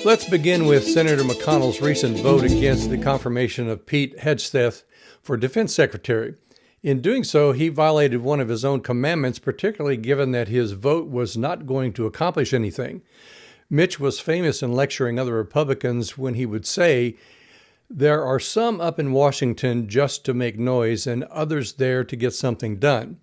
Let's begin with Senator McConnell's recent vote against the confirmation of Pete Hegseth for Defense Secretary. In doing so, he violated one of his own commandments, particularly given that his vote was not going to accomplish anything. Mitch was famous in lecturing other Republicans when he would say, "There are some up in Washington just to make noise and others there to get something done."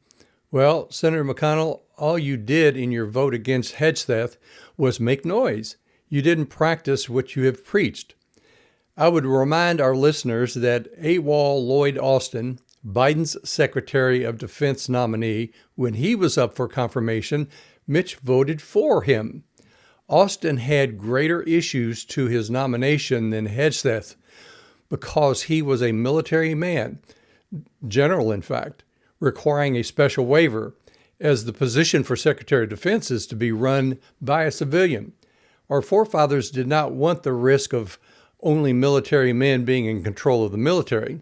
Well, Senator McConnell, all you did in your vote against Hegseth was make noise. You didn't practice what you have preached. I would remind our listeners that AWOL Lloyd Austin, Biden's Secretary of Defense nominee, when he was up for confirmation, Mitch voted for him. Austin had greater issues to his nomination than Hegseth because he was a military man, general in fact, requiring a special waiver, as the position for Secretary of Defense is to be run by a civilian. Our forefathers did not want the risk of only military men being in control of the military.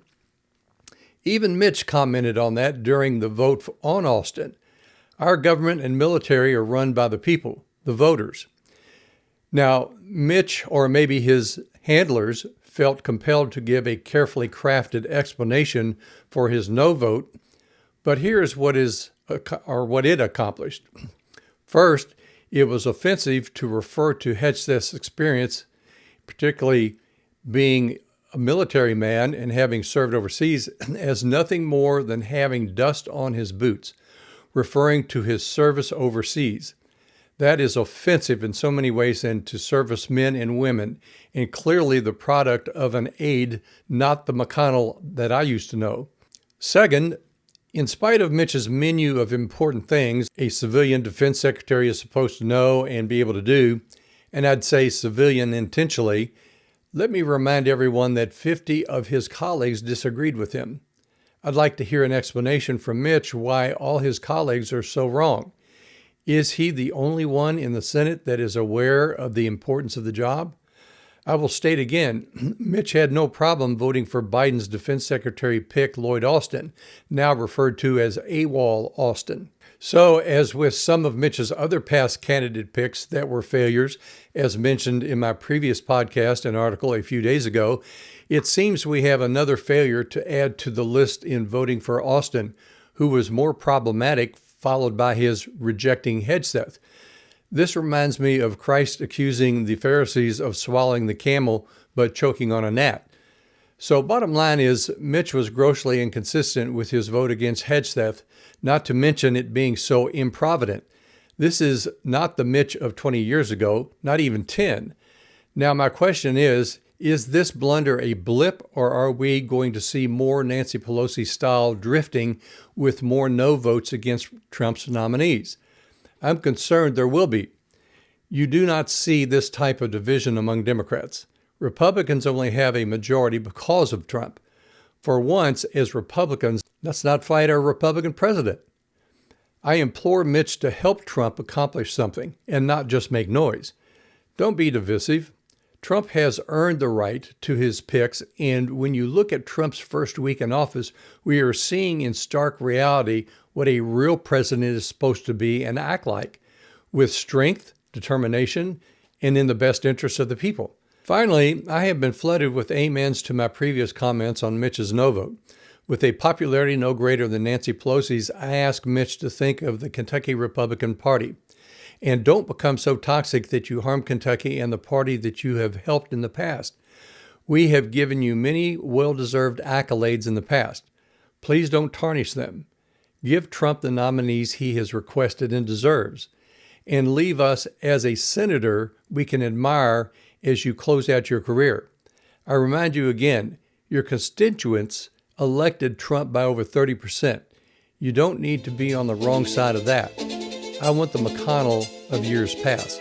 Even Mitch commented on that during the vote on Austin. Our government and military are run by the people, the voters. Now, Mitch, or maybe his handlers, felt compelled to give a carefully crafted explanation for his no vote, but here's what it accomplished. First, it was offensive to refer to Hegseth's experience, particularly being a military man and having served overseas, as nothing more than having dust on his boots, referring to his service overseas. That is offensive in so many ways and to servicemen and women, and clearly the product of an aide, not the McConnell that I used to know. Second, in spite of Mitch's menu of important things a civilian defense secretary is supposed to know and be able to do, and I'd say civilian intentionally, let me remind everyone that 50 of his colleagues disagreed with him. I'd like to hear an explanation from Mitch why all his colleagues are so wrong. Is he the only one in the Senate that is aware of the importance of the job? I will state again, Mitch had no problem voting for Biden's defense secretary pick, Lloyd Austin, now referred to as AWOL Austin. So, as with some of Mitch's other past candidate picks that were failures, as mentioned in my previous podcast and article a few days ago, it seems we have another failure to add to the list in voting for Austin, who was more problematic, followed by his rejecting Hegseth. This reminds me of Christ accusing the Pharisees of swallowing the camel but choking on a gnat. So bottom line is, Mitch was grossly inconsistent with his vote against Hegseth, not to mention it being so improvident. This is not the Mitch of 20 years ago, not even 10. Now my question is this blunder a blip, or are we going to see more Nancy Pelosi-style drifting with more no votes against Trump's nominees? I'm concerned there will be. You do not see this type of division among Democrats. Republicans only have a majority because of Trump. For once, as Republicans, let's not fight our Republican president. I implore Mitch to help Trump accomplish something and not just make noise. Don't be divisive. Trump has earned the right to his picks, and when you look at Trump's first week in office, we are seeing in stark reality what a real president is supposed to be and act like, with strength, determination, and in the best interest of the people. Finally, I have been flooded with amens to my previous comments on Mitch's no vote. With a popularity no greater than Nancy Pelosi's, I ask Mitch to think of the Kentucky Republican Party. And don't become so toxic that you harm Kentucky and the party that you have helped in the past. We have given you many well-deserved accolades in the past. Please don't tarnish them. Give Trump the nominees he has requested and deserves. And leave us as a senator we can admire as you close out your career. I remind you again, your constituents elected Trump by over 30%. You don't need to be on the wrong side of that. I want the McConnell of years past.